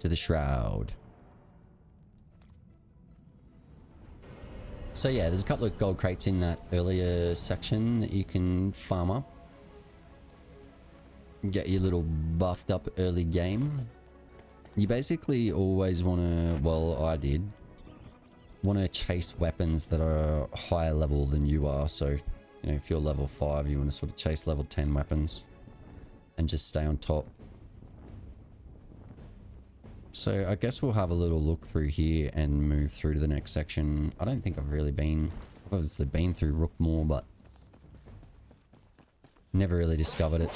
to the shroud. So yeah, there's a couple of gold crates in that earlier section that you can farm up. Get your little buffed up early game. You basically always want to, well, I did, want to chase weapons that are higher level than you are. So, you know, if you're level 5, you want to sort of chase level 10 weapons and just stay on top. So I guess we'll have a little look through here and move through to the next section. I don't think I've really been, I've obviously been through Rookmore, but never really discovered it.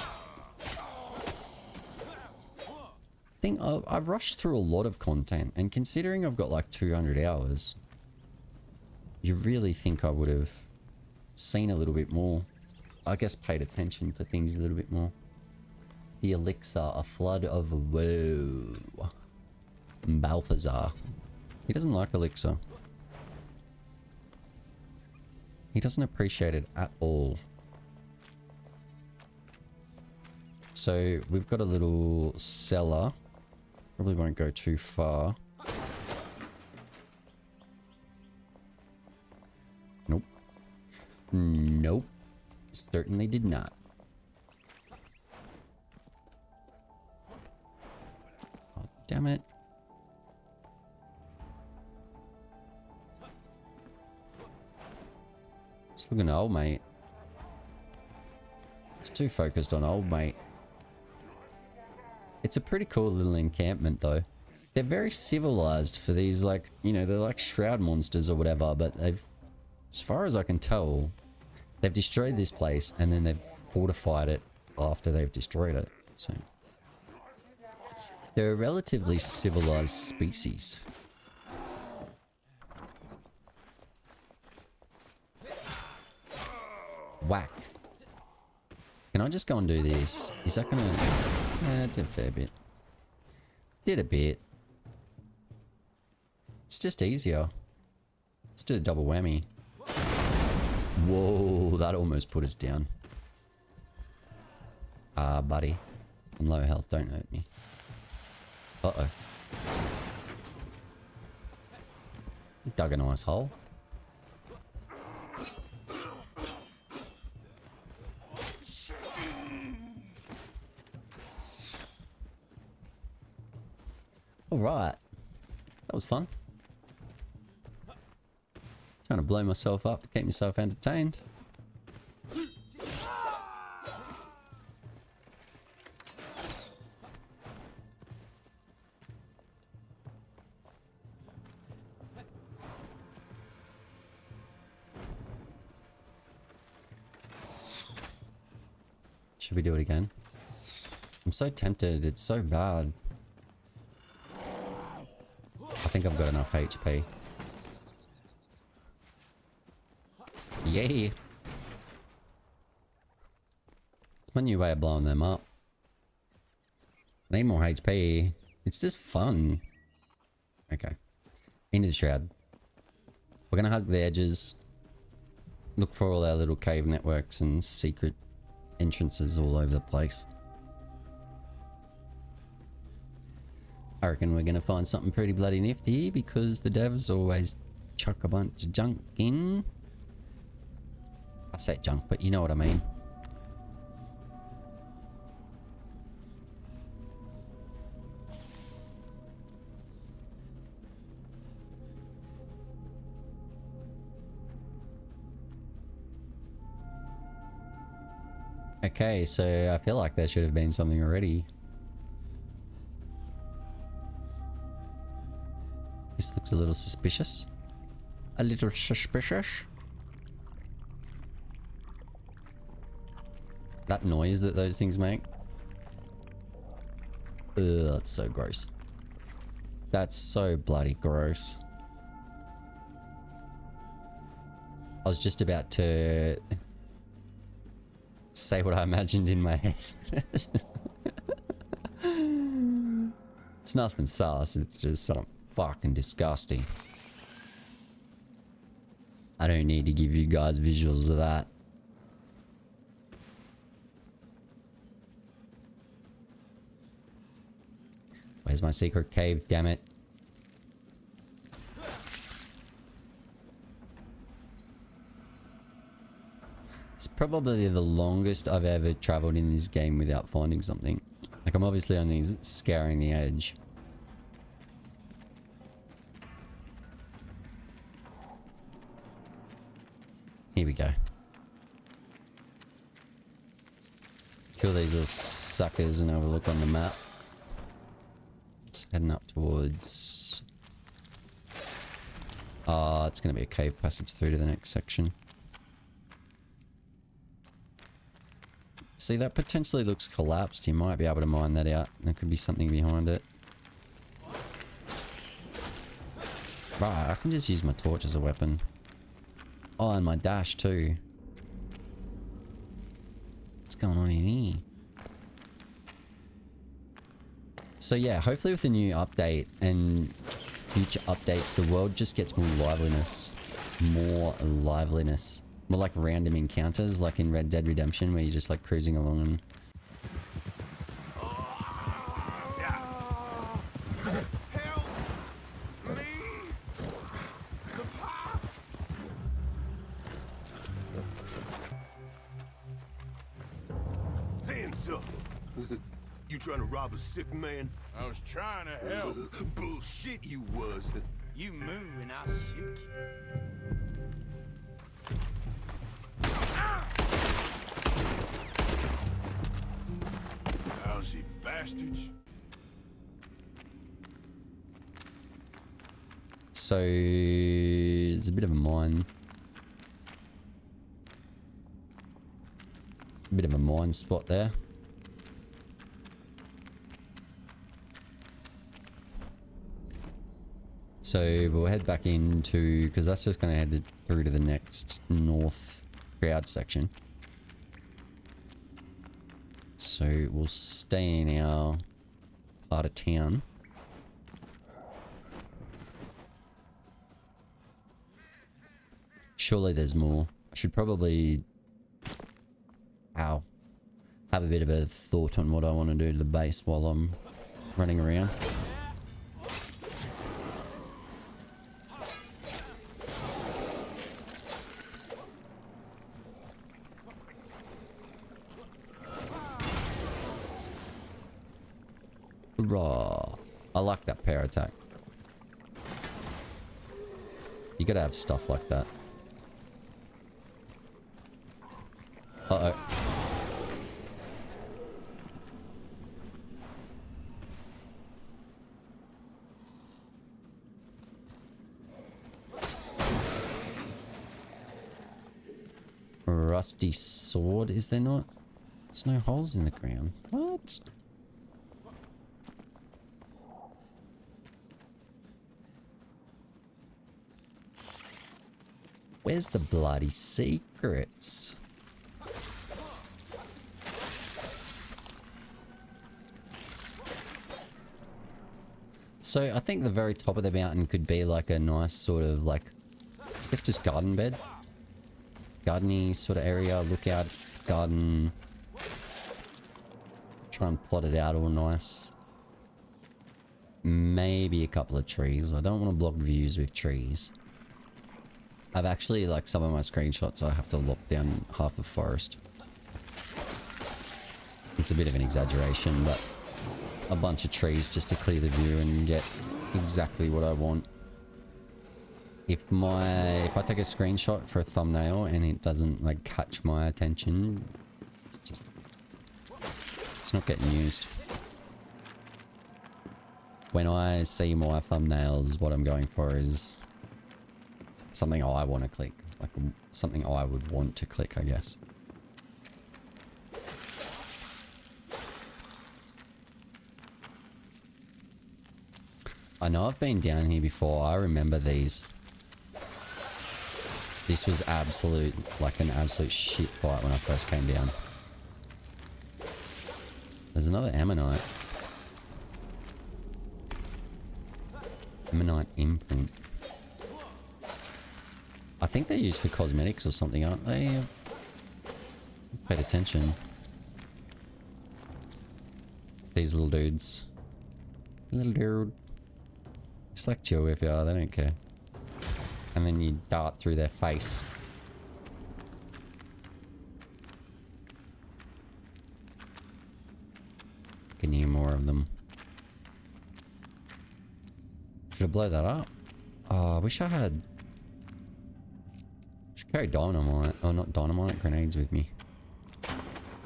I think I've rushed through a lot of content, and considering I've got like 200 hours, you really think I would have seen a little bit more. I guess paid attention to things a little bit more. The elixir, a flood of woe. Balthazar. He doesn't like elixir. He doesn't appreciate it at all. So we've got a little cellar. Probably won't go too far. Nope. Nope. Certainly did not. Oh, damn it. Just looking at old mate. It's too focused on old mate. It's a pretty cool little encampment though. They're very civilized for these, like, you know, they're like shroud monsters or whatever, but they've, as far as I can tell, they've destroyed this place and then they've fortified it after they've destroyed it. So they're a relatively civilized species. Whack. Can I just go and do this? Is that gonna... did a fair bit. Did a bit. It's just easier. Let's do a double whammy. Whoa, that almost put us down. Ah, buddy. I'm low health, don't hurt me. Uh-oh. Dug a nice hole. Alright. That was fun. Trying to blow myself up to keep myself entertained. Should we do it again? I'm so tempted. It's so bad. I think I've got enough HP. Yay! It's my new way of blowing them up. I need more HP. It's just fun. Okay. Into the shroud. We're gonna hug the edges. Look for all our little cave networks and secret entrances all over the place. I reckon we're gonna find something pretty bloody nifty because the devs always chuck a bunch of junk in. I say junk, but you know what I mean. Okay, so I feel like there should have been something already. This looks a little suspicious. A little suspicious. That noise that those things make. Ugh, that's so gross. That's so bloody gross. I was just about to say what I imagined in my head. It's nothing sus, it's just something fucking disgusting. I don't need to give you guys visuals of that. There's my secret cave, damn it. It's probably the longest I've ever traveled in this game without finding something. Like, I'm obviously only scouring the edge. Here we go. Kill these little suckers and have a look on the map. Just heading up towards... it's going to be a cave passage through to the next section. See, that potentially looks collapsed. You might be able to mine that out. There could be something behind it. Right, I can just use my torch as a weapon. Oh, and my dash too. What's going on in here? So yeah, hopefully with the new update and future updates, the world just gets more liveliness. More liveliness. More like random encounters, like in Red Dead Redemption, where you're just like cruising along and... Hands up! You trying to rob a sick man? I was trying to help. Bullshit you was. You move and I'll shoot you. Lousy bastards. So it's a bit of a mine. A bit of a mine spot there. So we'll head back into, because that's just going to head through to the next north crowd section. So we'll stay in our part of town. Surely there's more. I should probably have a bit of a thought on what I want to do to the base while I'm running around. Raw. I like that pair attack. You gotta have stuff like that. Uh-oh. Rusty sword, is there not? There's no holes in the ground. What? Where's the bloody secrets? So I think the very top of the mountain could be like a nice sort of like, I guess just garden bed. Gardeny sort of area, lookout, garden. Try and plot it out all nice. Maybe a couple of trees. I don't want to block views with trees. I've actually, like some of my screenshots, I have to lock down half the forest. It's a bit of an exaggeration, but a bunch of trees just to clear the view and get exactly what I want. If I take a screenshot for a thumbnail and it doesn't like catch my attention, it's not getting used. When I see my thumbnails, what I'm going for is something I want to click, like something I would want to click, I guess. I know I've been down here before. I remember these. This was an absolute shit fight when I first came down. There's another ammonite. Ammonite imprint. I think they're used for cosmetics or something, aren't they? Paid attention. These little dudes. Little dude. Select you if you are, they don't care. And then you dart through their face. Can hear more of them. Should I blow that up? Oh, I wish I had... Should carry dynamite. Oh, not dynamite, grenades with me.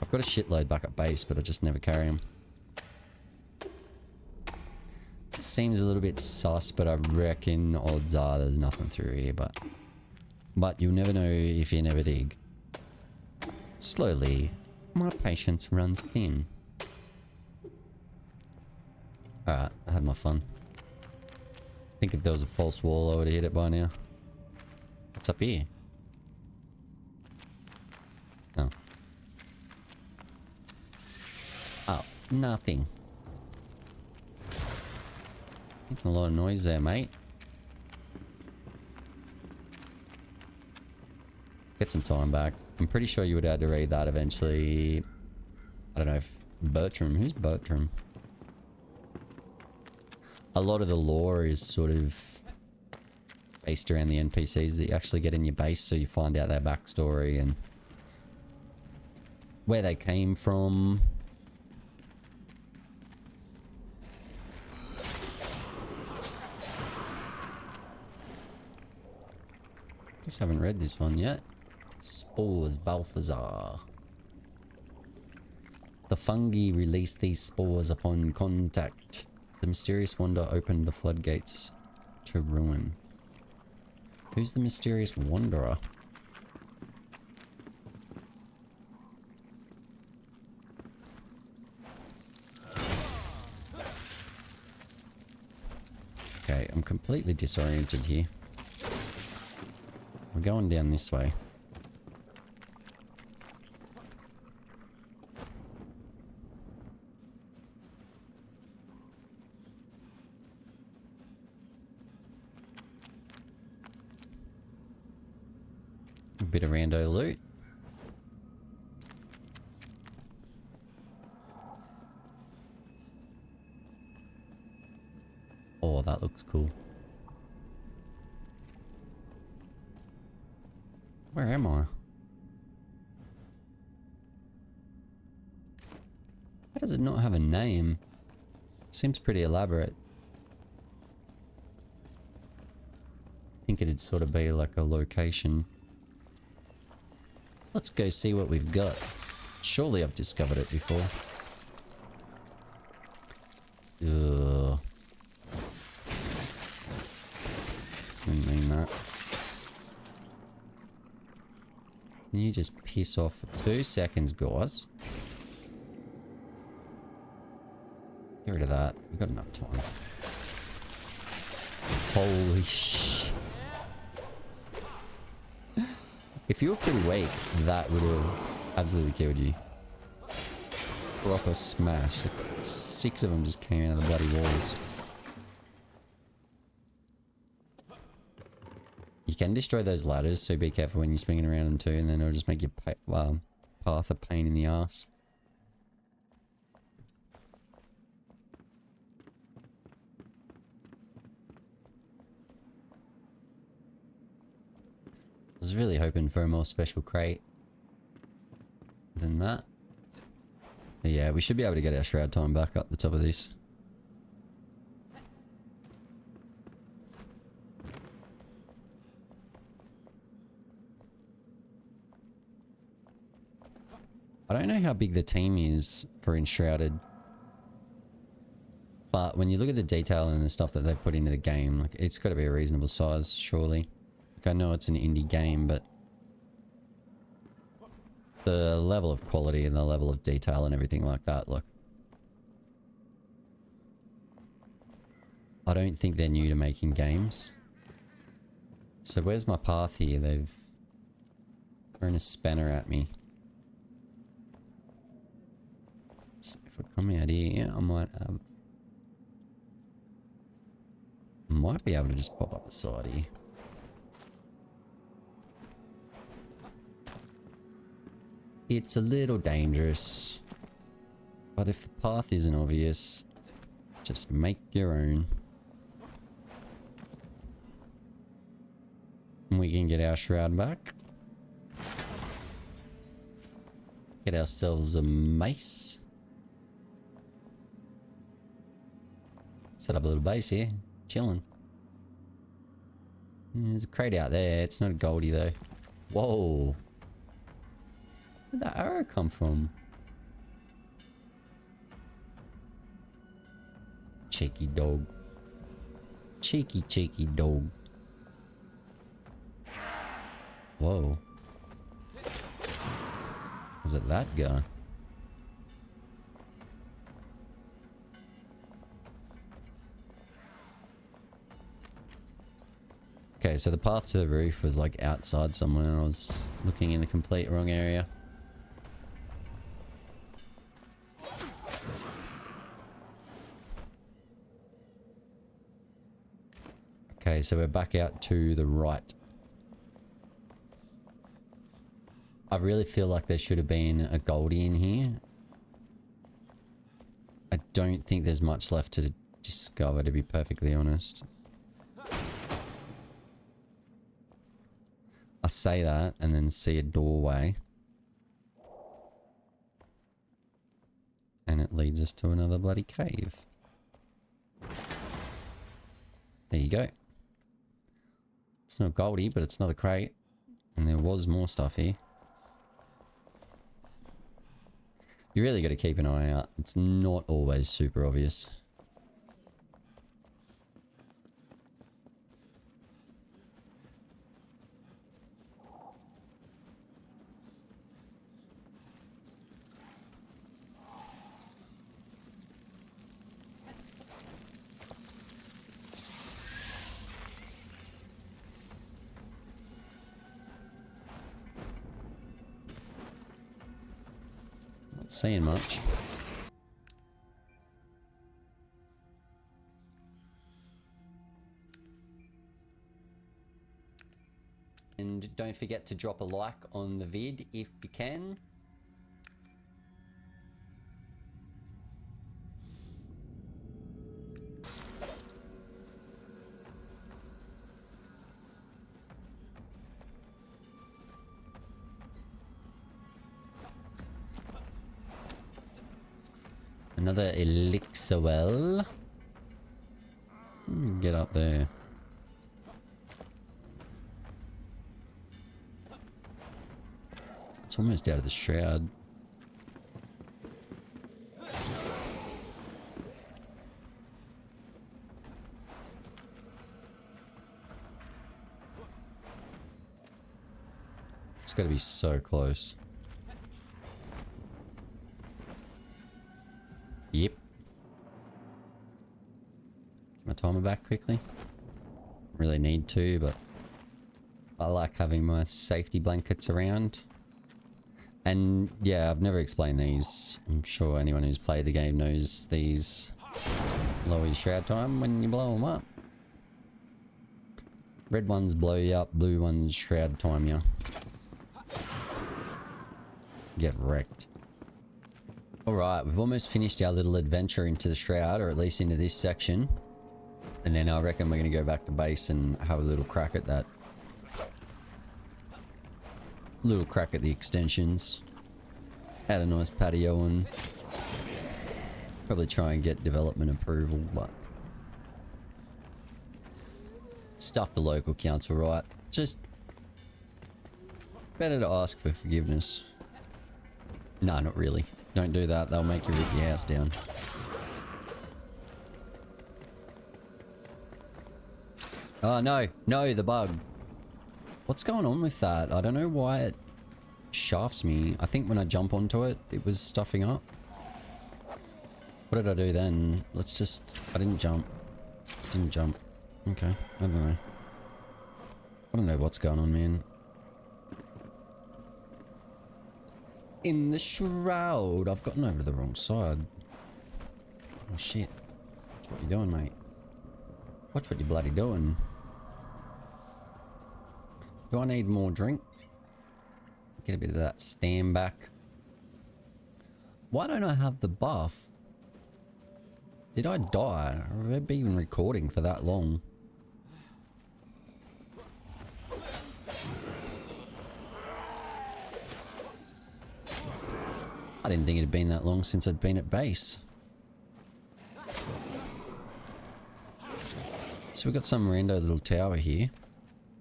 I've got a shitload back at base, but I just never carry them. It seems a little bit sus, but I reckon odds are there's nothing through here, but you'll never know if you never dig. Slowly, my patience runs thin. Alright, I had my fun. I think if there was a false wall, I would have hit it by now. What's up here? Oh. Oh, nothing. Making a lot of noise there, mate. Get some time back. I'm pretty sure you would have to read that eventually. I don't know if... Bertram? Who's Bertram? A lot of the lore is sort of based around the NPCs that you actually get in your base, so you find out their backstory and where they came from. Just haven't read this one yet. Spores, Balthazar. The fungi release these spores upon contact. The mysterious wanderer opened the floodgates to ruin. Who's the mysterious wanderer? Okay, I'm completely disoriented here. We're going down this way. A bit of rando loot. Oh, that looks cool. Where am I? How does it not have a name? It seems pretty elaborate. I think it'd sort of be like a location. Let's go see what we've got. Surely I've discovered it before. Ugh. Didn't mean that. Can you just piss off for 2 seconds, guys? Get rid of that. We've got enough time. Holy shit. If you were pretty weak, that would have absolutely killed you. Proper smash. Like 6 of them just came out of the bloody walls. You can destroy those ladders, so be careful when you're swinging around them too, and then it'll just make your path a pain in the ass. I was really hoping for a more special crate than that. But yeah, we should be able to get our shroud time back up the top of this. I don't know how big the team is for Enshrouded, but when you look at the detail and the stuff that they've put into the game, like, it's got to be a reasonable size, surely. Like, I know it's an indie game, but the level of quality and the level of detail and everything like that, look. I don't think they're new to making games. So where's my path here? They've thrown a spanner at me. So if I come out here, I might be able to just pop up the side here. It's a little dangerous, but if the path isn't obvious, Just make your own. And we can get our shroud back. Get ourselves a mace. Set up a little base here. Chilling. There's a crate out there. It's not a goldie though. Whoa. Where'd that arrow come from? Cheeky dog. Cheeky, cheeky dog. Whoa. Was it that guy? Okay, so the path to the roof was like outside somewhere and I was looking in the complete wrong area. Okay, so we're back out to the right. I really feel like there should have been a goldie in here. I don't think there's much left to discover, to be perfectly honest. I say that and then see a doorway. And it leads us to another bloody cave. There you go. It's not goldie, but it's not a crate. And there was more stuff here. You really got to keep an eye out. It's not always super obvious. Saying much. And don't forget to drop a like on the vid if you can. Another elixir well. Get up there. It's almost out of the shroud. It's got to be so close. Yep. Get my timer back quickly. Really need to, but I like having my safety blankets around. And yeah, I've never explained these. I'm sure anyone who's played the game knows these lower your shroud time when you blow them up. Red ones blow you up, blue ones shroud time you. Get wrecked. Alright, we've almost finished our little adventure into the shroud, or at least into this section. And then I reckon we're going to go back to base and have a little crack at that. Little crack at the extensions. Add a nice patio and probably try and get development approval, but stuff the local council right. Just better to ask for forgiveness. No, not really. Don't do that. They'll make you rip your house down. Oh, no. No, the bug. What's going on with that? I don't know why it shafts me. I think when I jump onto it, it was stuffing up. What did I do then? Let's just... I didn't jump. Didn't jump. Okay. I don't know. I don't know what's going on, man. In the shroud. I've gotten over to the wrong side. Oh shit. Watch what you're doing, mate. Watch what you're bloody doing. Do I need more drink? Get a bit of that stand back. Why don't I have the buff Did I die? Have I been recording for that long? I didn't think it had been that long since I'd been at base. So we've got some rando little tower here.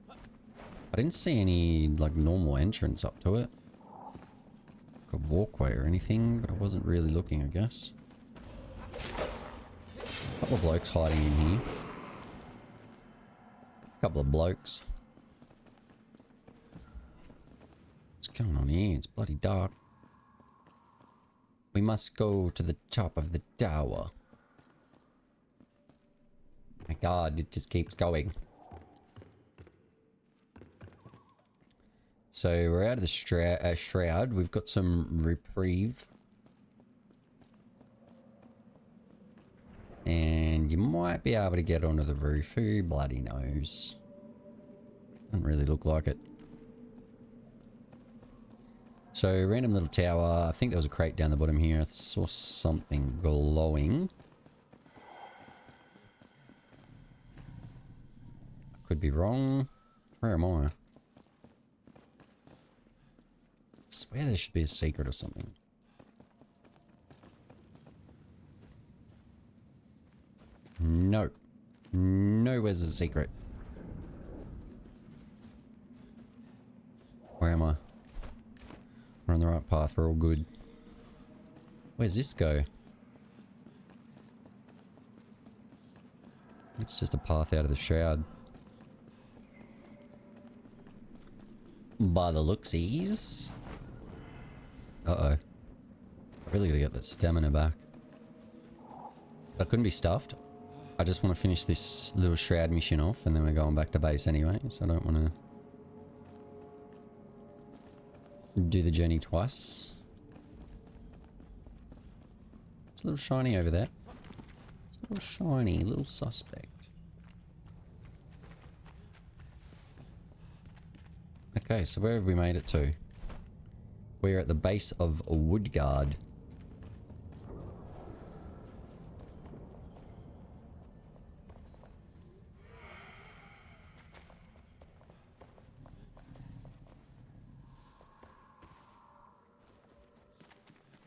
I didn't see any like normal entrance up to it. Like a walkway or anything, but I wasn't really looking, I guess. A couple of blokes hiding in here. A couple of blokes. What's going on here? It's bloody dark. We must go to the top of the tower. My god, it just keeps going. So we're out of the shroud. We've got some reprieve. And you might be able to get onto the roof. Who bloody knows? Doesn't really look like it. So, random little tower. I think there was a crate down the bottom here. I saw something glowing. I could be wrong. Where am I? I swear there should be a secret or something. No. No, where's the secret? Where am I? We're on the right path, we're all good. Where's this go? It's just a path out of the shroud. By the looksies. Uh-oh. I really gotta get that stamina back. I couldn't be stuffed. I just want to finish this little shroud mission off and then we're going back to base anyway, so I don't want to do the journey twice. It's a little shiny over there. It's a little shiny, little suspect. Okay, so where have we made it to? We're at the base of Woodgard.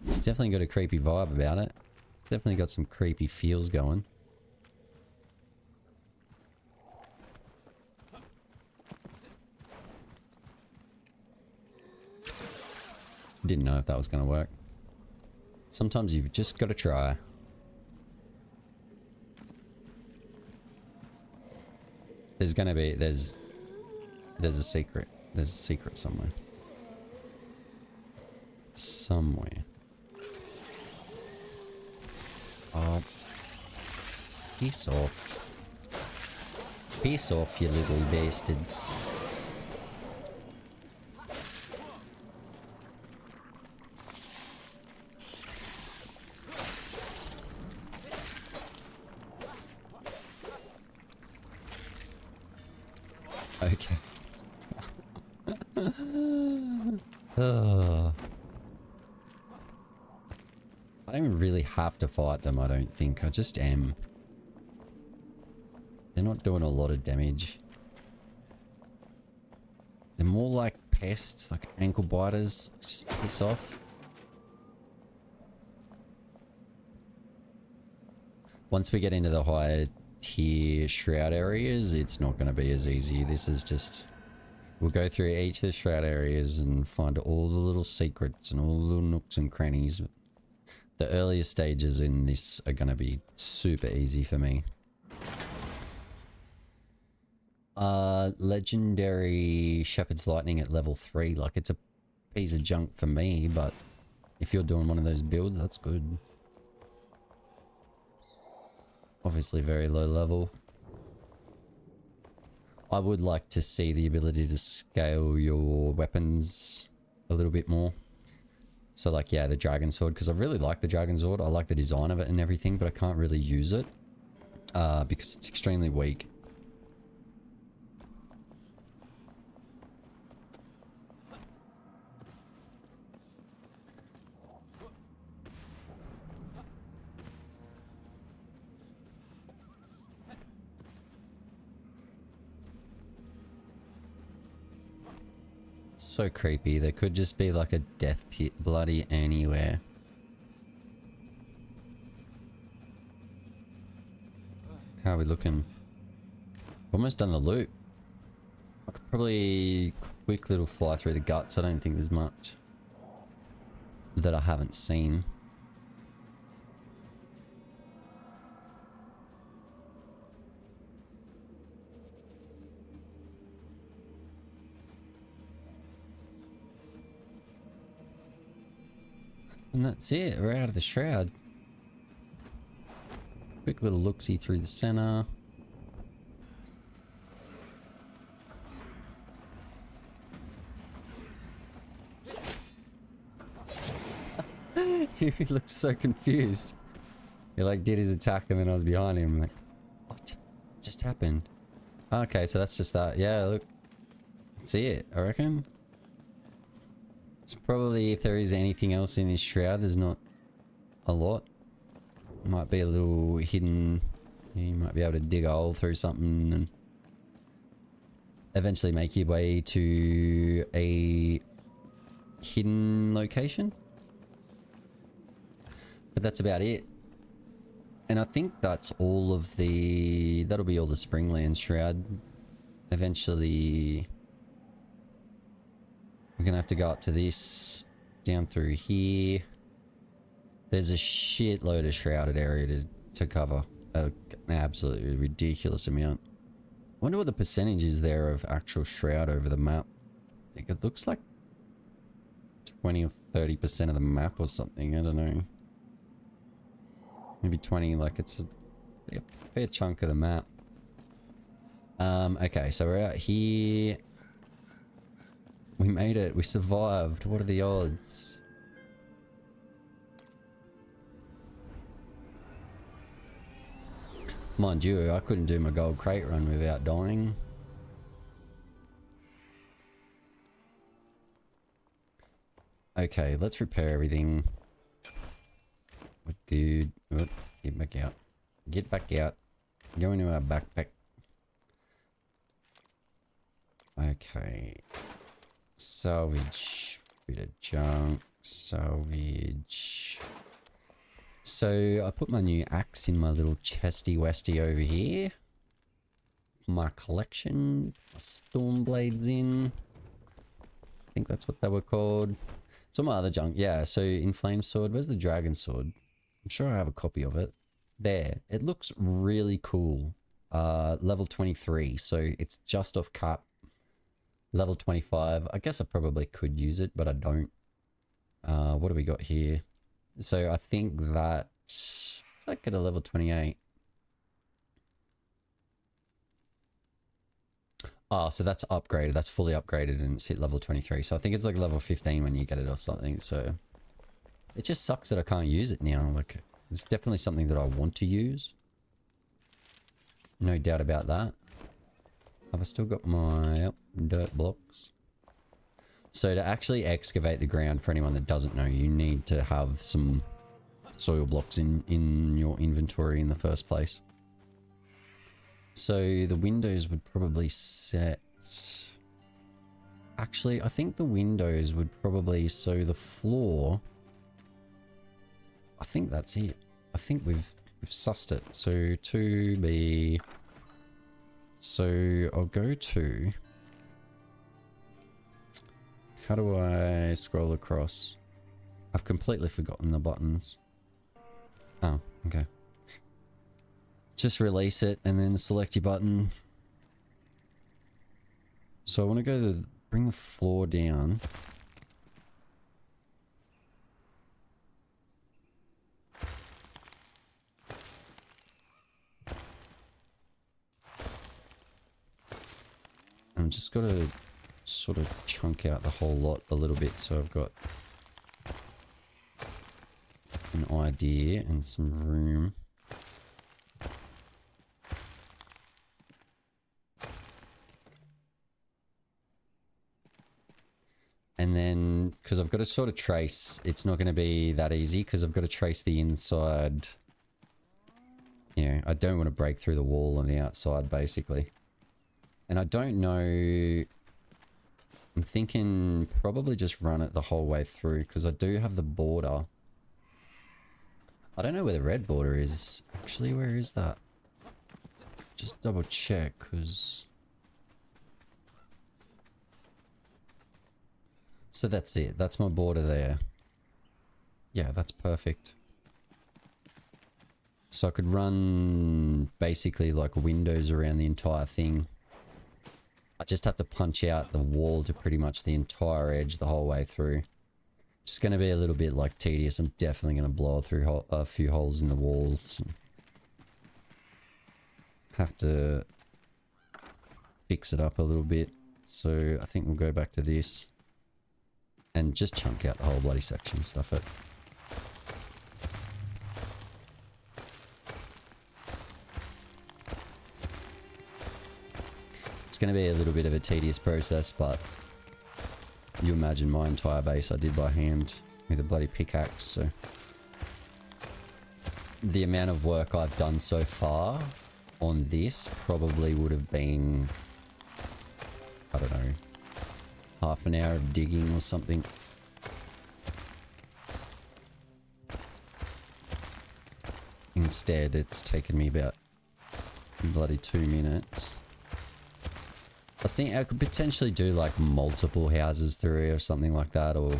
It's definitely got a creepy vibe about it. It's definitely got some creepy feels going. Didn't know if that was going to work. Sometimes you've just got to try. There's going to be... There's a secret. There's a secret somewhere. Somewhere. Oh. Piss off. Piss off, you little bastards. Okay. I don't really have to fight them, I don't think. I just am. They're not doing a lot of damage. They're more like pests, like ankle biters. Just piss off. Once we get into the higher tier shroud areas, it's not going to be as easy. This is just... We'll go through each of the shroud areas and find all the little secrets and all the little nooks and crannies. The earlier stages in this are going to be super easy for me. Legendary Shepherd's Lightning at level 3. Like, it's a piece of junk for me, but if you're doing one of those builds, that's good. Obviously very low level. I would like to see the ability to scale your weapons a little bit more. So like, yeah, the dragon sword, because I really like the dragon sword. I like the design of it and everything, but I can't really use it because it's extremely weak. So creepy. There could just be like a death pit bloody anywhere. How are we looking? Almost done the loop. I could probably quick little fly through the guts. I don't think there's much that I haven't seen. And that's it. We're out of the shroud. Quick little look-see through the center. He looks so confused. He like did his attack and then I was behind him. Like, what just happened? Okay, so that's just that. Yeah, look. That's it, I reckon. It's probably, if there is anything else in this shroud, there's not a lot. Might be a little hidden. You might be able to dig a hole through something and eventually make your way to a hidden location. But that's about it. And I think that's all of the... That'll be all the Springland Shroud. Eventually... We're gonna have to go up to this. Down through here. There's a shitload of Shrouded area to cover. An absolutely ridiculous amount. Wonder what the percentage is there of actual Shroud over the map. I think it looks like 20 or 30% of the map or something. I don't know. Maybe 20, like it's a fair chunk of the map. Okay, so we're out here. We made it. We survived. What are the odds? Mind you, I couldn't do my gold crate run without dying. Okay, let's repair everything. We're good. Oop, get back out. Get back out. Go into our backpack. Okay. Salvage. Bit of junk. Salvage. So I put my new axe in my little chesty westy over here. My collection. My storm blades in. I think that's what they were called. Some other junk. Yeah, so inflamed sword. Where's the dragon sword? I'm sure I have a copy of it. There. It looks really cool. Level 23. So it's just off cap. Level 25. I guess I probably could use it, but I don't. What do we got here? So I think that... It's like at a level 28. Oh, so that's upgraded. That's fully upgraded and it's hit level 23. So I think it's like level 15 when you get it or something. So it just sucks that I can't use it now. Like, it's definitely something that I want to use. No doubt about that. Have I still got my dirt blocks? So to actually excavate the ground, for anyone that doesn't know, you need to have some soil blocks in your inventory in the first place. So the windows would probably set... Actually, I think the windows would probably... So the floor... I think that's it. I think we've sussed it. So to be... So I'll go to... How do I scroll across? I've completely forgotten the buttons. Oh, okay. Just release it and then select your button. So I want to go to bring the floor down. I'm just got to sort of chunk out the whole lot a little bit, so I've got an idea and some room. And then, because I've got to sort of trace, it's not going to be that easy because I've got to trace the inside. You know, I don't want to break through the wall on the outside, basically. And I don't know I'm thinking probably just run it the whole way through because I do have the border. I don't know where the red border is. Actually, where is that? Just double check because... So that's it. That's my border there. Yeah, that's perfect. So I could run basically like windows around the entire thing. I just have to punch out the wall to pretty much the entire edge the whole way through. It's going to be a little bit like tedious. I'm definitely going to blow through a few holes in the walls. Have to fix it up a little bit. So I think we'll go back to this. And just chunk out the whole bloody section, stuff it. It's going to be a little bit of a tedious process, but you imagine my entire base I did by hand with a bloody pickaxe, so the amount of work I've done so far on this probably would have been, I don't know, half an hour of digging or something. Instead, it's taken me about bloody 2 minutes. I was thinking I could potentially do like multiple houses through or something like that, or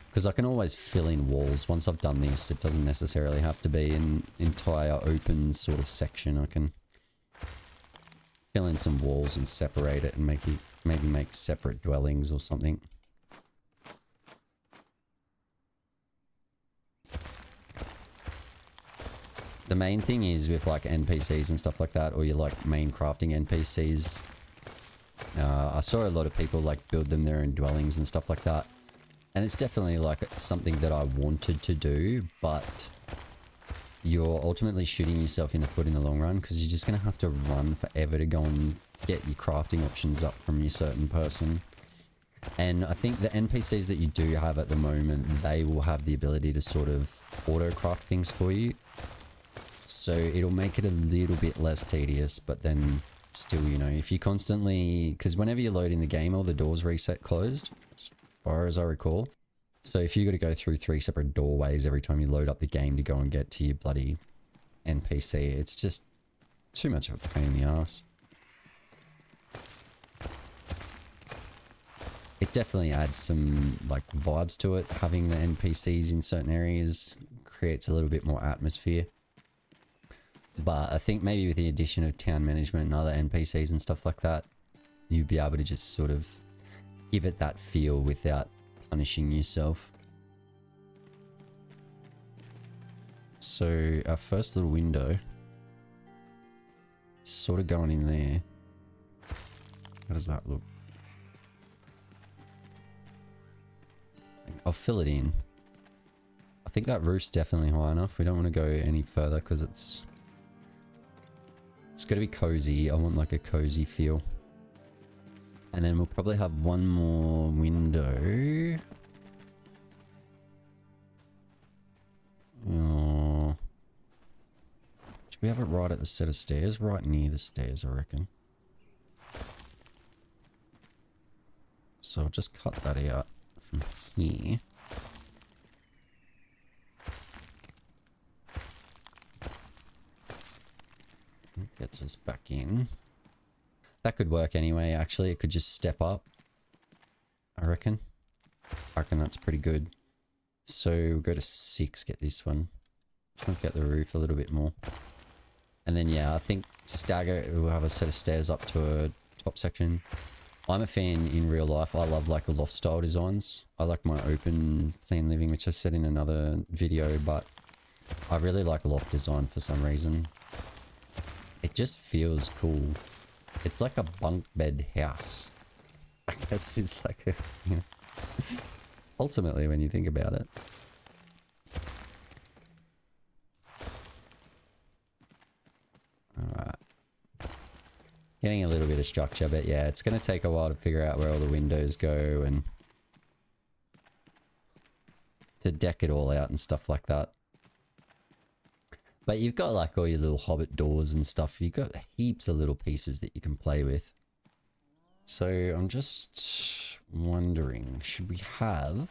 because I can always fill in walls. Once I've done this, it doesn't necessarily have to be an entire open sort of section. I can fill in some walls and separate it and maybe make separate dwellings or something. The main thing is with like NPCs and stuff like that, or your like main crafting NPCs, I saw a lot of people like build them their own dwellings and stuff like that. And it's definitely like something that I wanted to do, but you're ultimately shooting yourself in the foot in the long run because you're just going to have to run forever to go and get your crafting options up from your certain person. And I think the NPCs that you do have at the moment, they will have the ability to sort of auto craft things for you. So it'll make it a little bit less tedious, but then still, you know, if you constantly, because whenever you load in the game, all the doors reset closed, as far as I recall. So if you got to go through 3 separate doorways every time you load up the game to go and get to your bloody NPC, it's just too much of a pain in the ass. It definitely adds some like vibes to it. Having the NPCs in certain areas creates a little bit more atmosphere. But I think maybe with the addition of town management and other NPCs and stuff like that, you'd be able to just sort of give it that feel without punishing yourself. So our first little window is sort of going in there. How does that look? I'll fill it in. I think that roof's definitely high enough. We don't want to go any further because it's got to be cozy. I want like a cozy feel. And then we'll probably have one more window. Oh. Should we have it right at the set of stairs? Right near the stairs, I reckon. So I'll just cut that out from here. Gets us back in. That could work anyway, actually. It could just step up, I reckon. I reckon that's pretty good. So we'll go to 6, get this one. Chunk out the roof a little bit more. And then, yeah, I think stagger, we'll have a set of stairs up to a top section. I'm a fan in real life. I love like loft style designs. I like my open plan living, which I said in another video, but I really like loft design for some reason. It just feels cool. It's like a bunk bed house. I guess it's like a, you know, ultimately when you think about it. Alright. Getting a little bit of structure, but yeah, it's going to take a while to figure out where all the windows go and to deck it all out and stuff like that. But you've got like all your little Hobbit doors and stuff. You've got heaps of little pieces that you can play with. So I'm just wondering, should we have...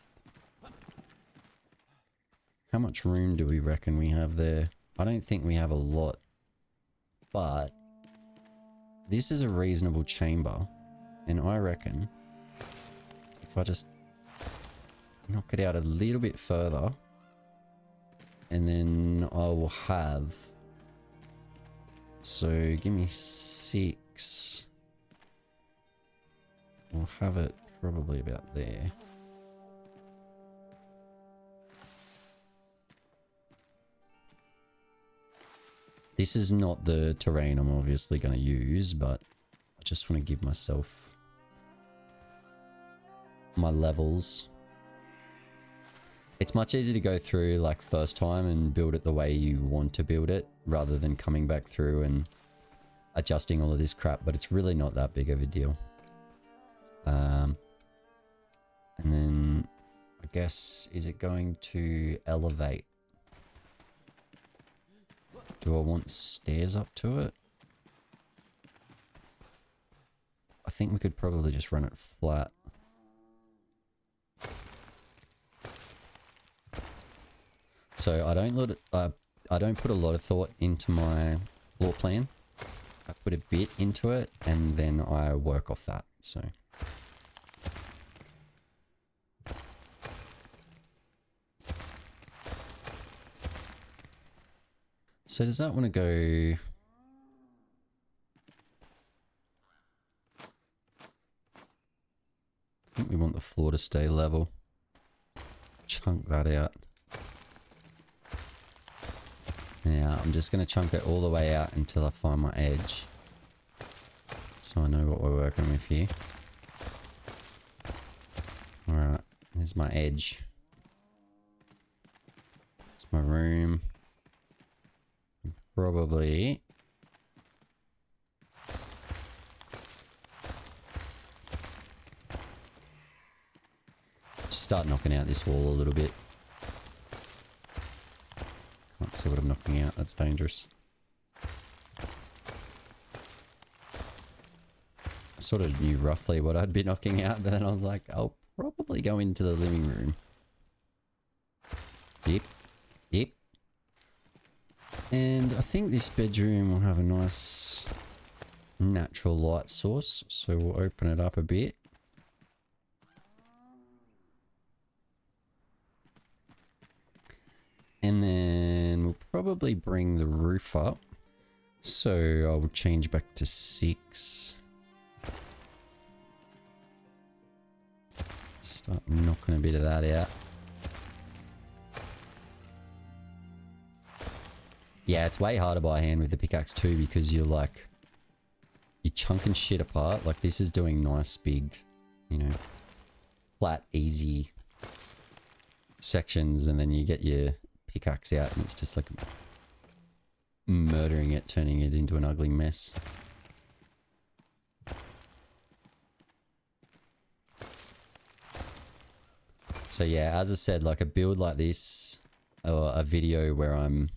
How much room do we reckon we have there? I don't think we have a lot, but this is a reasonable chamber, and I reckon if I just knock it out a little bit further, and then I will have... So give me 6. We'll have it probably about there. This is not the terrain I'm obviously going to use, but I just want to give myself my levels. It's much easier to go through like first time and build it the way you want to build it, rather than coming back through and adjusting all of this crap, but it's really not that big of a deal. And then I guess, is it going to elevate? Do I want stairs up to it? I think we could probably just run it flat. So I don't put a lot of thought into my floor plan. I put a bit into it and then I work off that. So does that want to go... I think we want the floor to stay level. Chunk that out. Yeah, I'm just going to chunk it all the way out until I find my edge. So I know what we're working with here. Alright, here's my edge. It's my room. Probably just start knocking out this wall a little bit. Can't see what I'm knocking out, that's dangerous. I sort of knew roughly what I'd be knocking out, but then I was like, I'll probably go into the living room. Yep. Yep. And I think this bedroom will have a nice natural light source, so we'll open it up a bit. And then we'll probably bring the roof up. So I will change back to 6. Start knocking a bit of that out. Yeah, it's way harder by hand with the pickaxe too, because you're chunking shit apart. Like this is doing nice big, you know, flat, easy sections, and then you get your pickaxe out and it's just like murdering it, turning it into an ugly mess. So yeah, as I said, like a build like this, or a video where I'm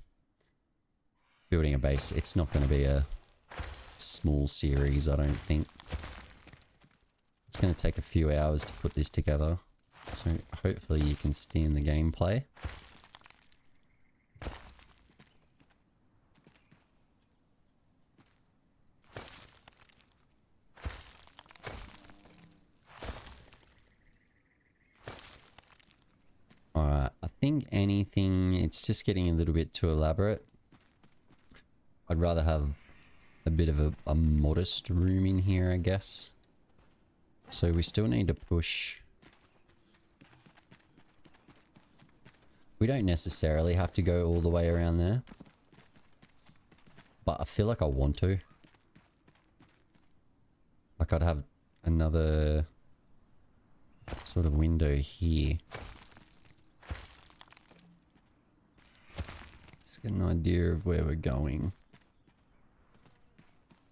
building a base, it's not going to be a small series, I don't think. It's going to take a few hours to put this together, so hopefully you can stand the gameplay. Alright, I think anything, it's just getting a little bit too elaborate. I'd rather have a bit of a modest room in here, I guess. So we still need to push. We don't necessarily have to go all the way around there, but I feel like I want to. Like I'd have another sort of window here. Let's get an idea of where we're going.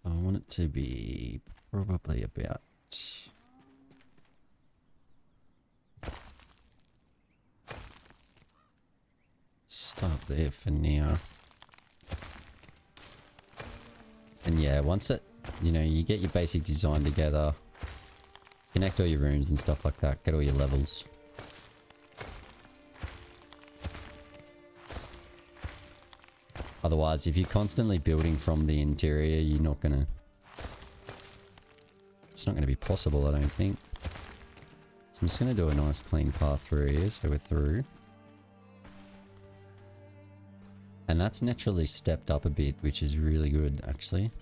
I want it to be probably about... Start there for now. And yeah, once it, you know, you get your basic design together, Connect all your rooms and stuff like that. Get all your levels. Otherwise, if you're constantly building from the interior, you're not gonna... It's not gonna be possible, I don't think. So I'm just gonna do a nice clean path through here, so we're through. And that's naturally stepped up a bit, which is really good, actually.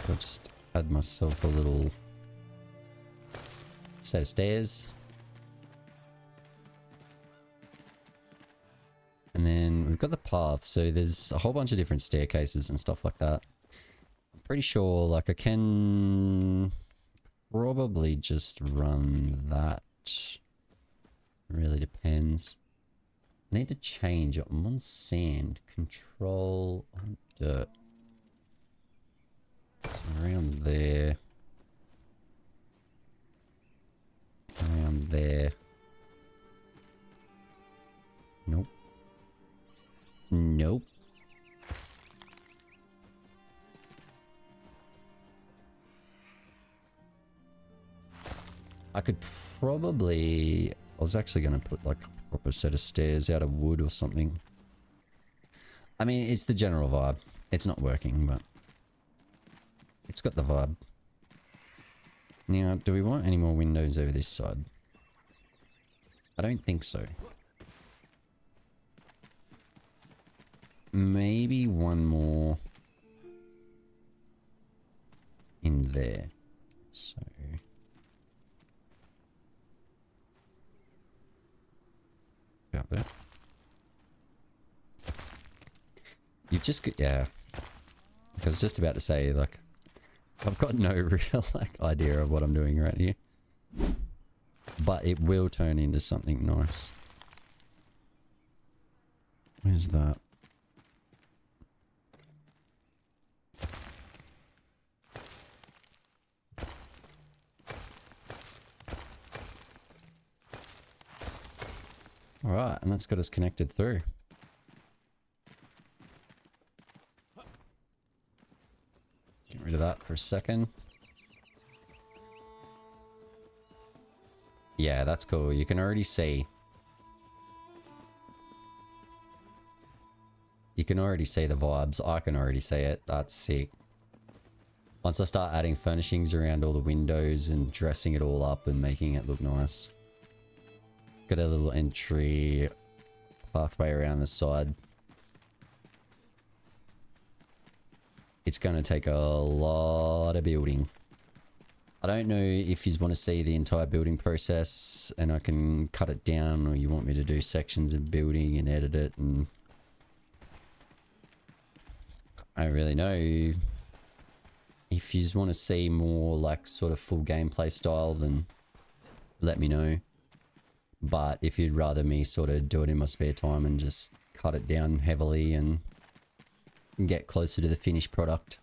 I'll just add myself a little set of stairs. And then we've got the path, so there's a whole bunch of different staircases and stuff like that. I'm pretty sure, like, I can probably just run that. It really depends. I need to change it. I'm on sand. Control on dirt. So around there. Around there. Nope. Nope. I could probably... I was actually going to put like a proper set of stairs out of wood or something. I mean, it's the general vibe. It's not working, but... It's got the vibe. Now, do we want any more windows over this side? I don't think so. Maybe one more in there. So... About that. You've just got... Yeah. I was just about to say, like... I've got no real, like, idea of what I'm doing right here. But it will turn into something nice. Where's that? Alright, and that's got us connected through. Get rid of that for a second. Yeah, that's cool. You can already see. You can already see the vibes. I can already see it. That's sick. Once I start adding furnishings around all the windows and dressing it all up and making it look nice. Got a little entry pathway around the side. It's going to take a lot of building. I don't know if you want to see the entire building process and I can cut it down, or you want me to do sections of building and edit it, and I don't really know. If you want to see more like sort of full gameplay style, then let me know. But if you'd rather me sort of do it in my spare time and just cut it down heavily and get closer to the finished product.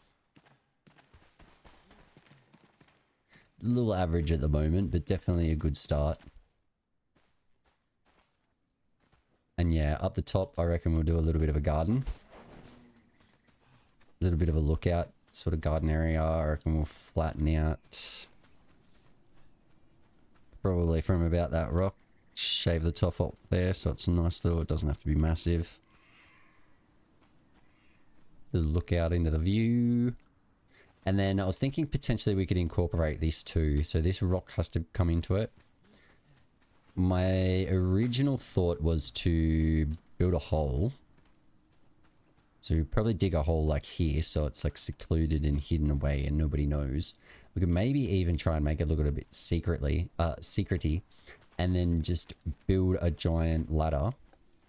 A little average at the moment, but definitely a good start. And yeah, up the top, I reckon we'll do a little bit of a garden. A little bit of a lookout sort of garden area. I reckon we'll flatten out. Probably from about that rock. Shave the top off there so it's a nice little, it doesn't have to be massive. Little look out into the view. And then I was thinking potentially we could incorporate this too. So this rock has to come into it. My original thought was to build a hole. So we probably dig a hole like here so it's like secluded and hidden away and nobody knows. We could maybe even try and make it look a bit secrety. And then just build a giant ladder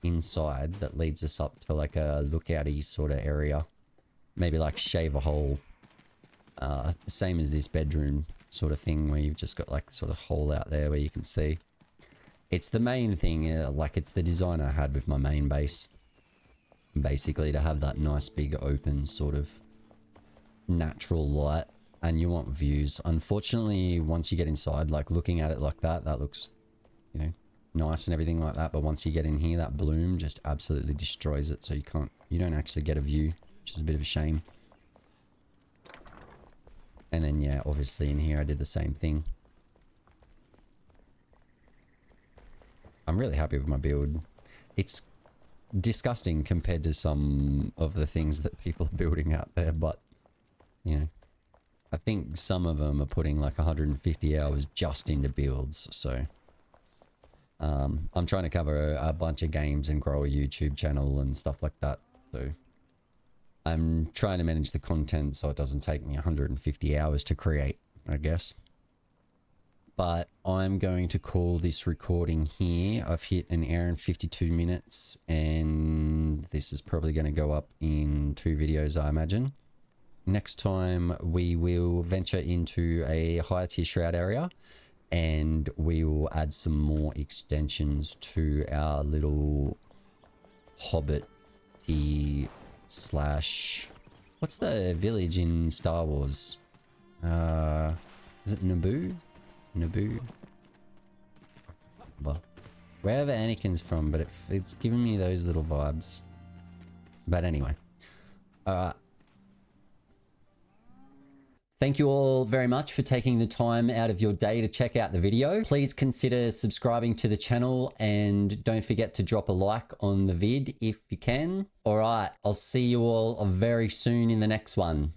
inside that leads us up to like a lookouty sort of area. Maybe like shave a hole. Same as this bedroom sort of thing where you've just got like sort of hole out there where you can see. It's the main thing, like it's the design I had with my main base. Basically to have that nice big open sort of natural light. And you want views. Unfortunately, once you get inside, like looking at it like that, that looks... you know, nice and everything like that, but once you get in here, that bloom just absolutely destroys it, so you don't actually get a view, which is a bit of a shame. And then, yeah, obviously in here I did the same thing. I'm really happy with my build. It's disgusting compared to some of the things that people are building out there, but, you know, I think some of them are putting like 150 hours just into builds, so... I'm trying to cover a bunch of games and grow a YouTube channel and stuff like that, so... I'm trying to manage the content so it doesn't take me 150 hours to create, I guess. But I'm going to call this recording here. I've hit 1 hour and 52 minutes, and this is probably going to go up in 2 videos, I imagine. Next time we will venture into a higher tier shroud area, and we will add some more extensions to our little Hobbit slash... What's the village in Star Wars? Is it Naboo? Naboo? Well, wherever Anakin's from, but it's giving me those little vibes. But anyway. Thank you all very much for taking the time out of your day to check out the video. Please consider subscribing to the channel and don't forget to drop a like on the vid if you can. All right, I'll see you all very soon in the next one.